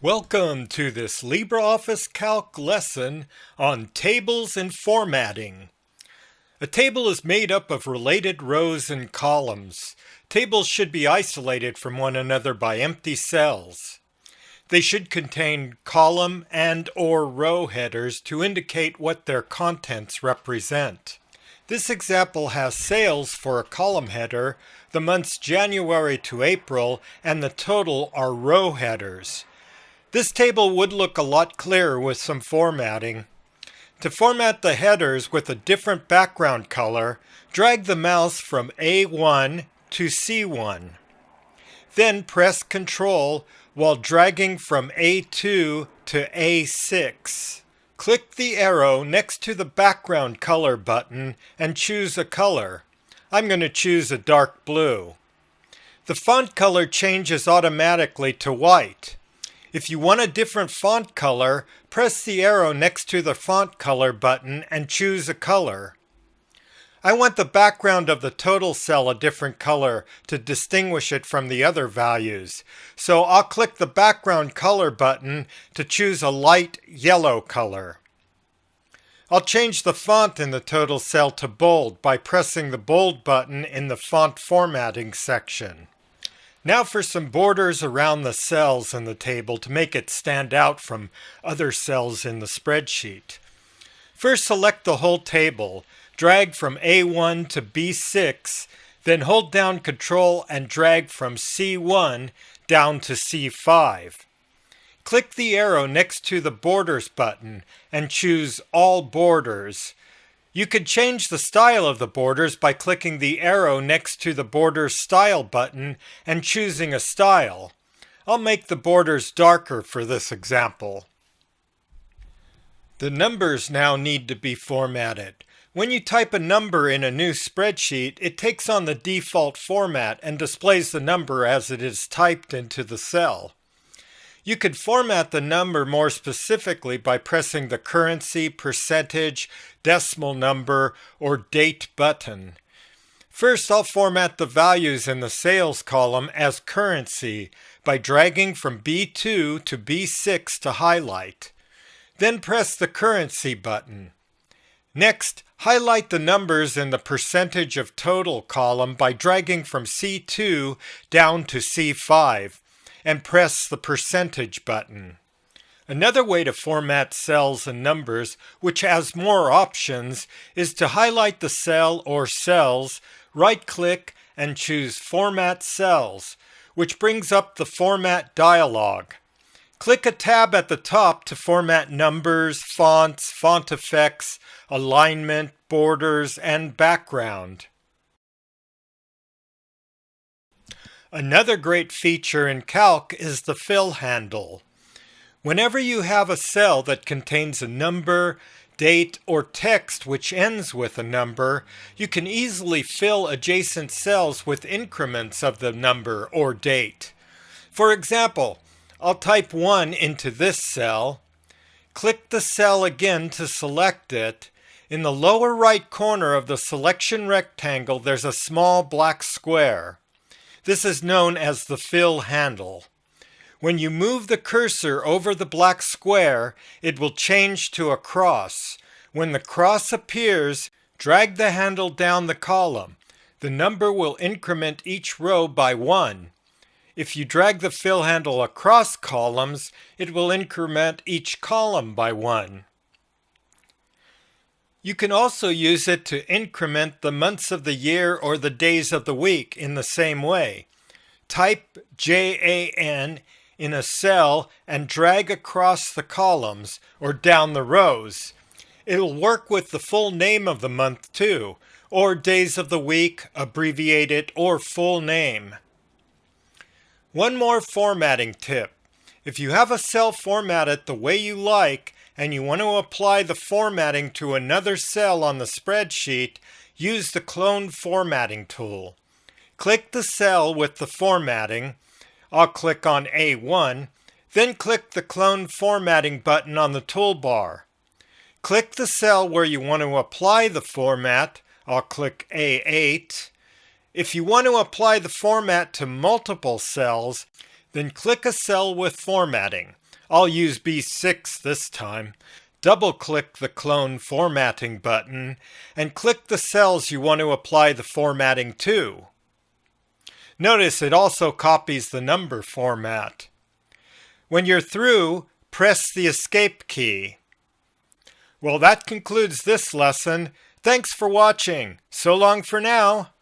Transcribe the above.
Welcome to this LibreOffice Calc lesson on tables and formatting. A table is made up of related rows and columns. Tables should be isolated from one another by empty cells. They should contain column and/or row headers to indicate what their contents represent. This example has sales for a column header, the months January to April, and the total are row headers. This table would look a lot clearer with some formatting. To format the headers with a different background color, drag the mouse from A1 to C1. Then press Ctrl while dragging from A2 to A6. Click the arrow next to the background color button and choose a color. I'm going to choose a dark blue. The font color changes automatically to white. If you want a different font color, press the arrow next to the font color button and choose a color. I want the background of the total cell a different color to distinguish it from the other values. So I'll click the background color button to choose a light yellow color. I'll change the font in the total cell to bold by pressing the bold button in the font formatting section. Now for some borders around the cells in the table to make it stand out from other cells in the spreadsheet. First, select the whole table, drag from A1 to B6, then hold down Ctrl and drag from C1 down to C5. Click the arrow next to the Borders button and choose All Borders. You could change the style of the borders by clicking the arrow next to the Borders Style button and choosing a style. I'll make the borders darker for this example. The numbers now need to be formatted. When you type a number in a new spreadsheet, it takes on the default format and displays the number as it is typed into the cell. You could format the number more specifically by pressing the currency, percentage, decimal number, or date button. First, I'll format the values in the sales column as currency by dragging from B2 to B6 to highlight. Then press the currency button. Next, highlight the numbers in the percentage of total column by dragging from C2 down to C5. And press the percentage button. Another way to format cells and numbers, which has more options, is to highlight the cell or cells, right-click and choose Format Cells, which brings up the Format dialog. Click a tab at the top to format numbers, fonts, font effects, alignment, borders, and background. Another great feature in Calc is the fill handle. Whenever you have a cell that contains a number, date, or text which ends with a number, you can easily fill adjacent cells with increments of the number or date. For example, I'll type 1 into this cell, click the cell again to select it. In the lower right corner of the selection rectangle, there's a small black square. This is known as the fill handle. When you move the cursor over the black square, it will change to a cross. When the cross appears, drag the handle down the column. The number will increment each row by 1. If you drag the fill handle across columns, it will increment each column by 1. You can also use it to increment the months of the year or the days of the week in the same way. Type JAN in a cell and drag across the columns or down the rows. It'll work with the full name of the month too, or days of the week, abbreviated, or full name. One more formatting tip. If you have a cell formatted the way you like, and you want to apply the formatting to another cell on the spreadsheet, use the Clone Formatting tool. Click the cell with the formatting. I'll click on A1, then click the Clone Formatting button on the toolbar. Click the cell where you want to apply the format. I'll click A8. If you want to apply the format to multiple cells, then click a cell with formatting. I'll use B6 this time. Double-click the Clone Formatting button and click the cells you want to apply the formatting to. Notice it also copies the number format. When you're through, press the Escape key. Well, that concludes this lesson. Thanks for watching. So long for now.